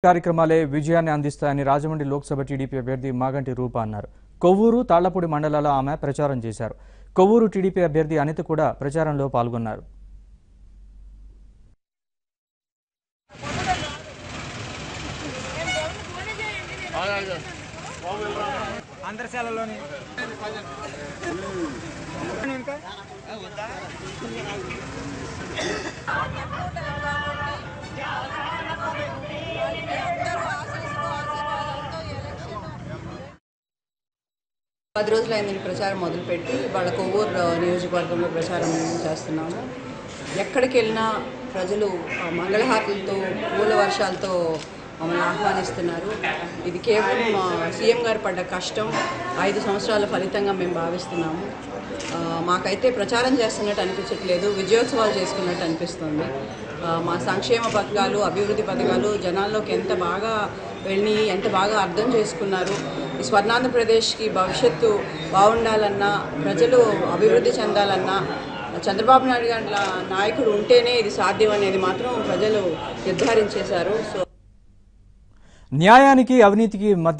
కార్యక్రమాలే విజయాన్ని అందిస్తాయని రాజమండ్రి లోక్సభ టీడీపీ అభ్యర్థి మాగంటి రూప అన్నారు. కొవ్వూరు, తాళ్లపూడి మండలాల్లో ఆమె ప్రచారం చేశారు. కొవ్వూరు టీడీపీ అభ్యర్థి అనిత కూడా ప్రచారంలో పాల్గొన్నారు. పది రోజులైందని ప్రచారం మొదలుపెట్టి వాళ్ళ కొవ్వూరు నియోజకవర్గంలో ప్రచారం చేస్తున్నాము. ఎక్కడికి వెళ్ళినా ప్రజలు మంగళహారతులతో, పూల వర్షాలతో మమ్మల్ని ఆహ్వానిస్తున్నారు. ఇది కేవలం సీఎం గారు పడ్డ కష్టం 5 సంవత్సరాల ఫలితంగా మేము భావిస్తున్నాము. మాకైతే ప్రచారం చేస్తున్నట్టు అనిపించట్లేదు, విజయోత్సవాలు చేసుకున్నట్టు అనిపిస్తుంది. మా సంక్షేమ పథకాలు, అభివృద్ధి పథకాలు జనాల్లోకి ఎంత బాగా వెళ్ళి ఎంత బాగా అర్థం చేసుకున్నారు. ఈ స్వర్ణాంధ్రప్రదేశ్కి భవిష్యత్తు బాగుండాలన్నా, ప్రజలు అభివృద్ధి చెందాలన్నా చంద్రబాబు నాయుడు గారి నాయకుడు ఉంటేనే ఇది సాధ్యం అనేది మాత్రం ప్రజలు నిర్ధారించేశారు. న్యాయానికి అవినీతికి మధ్య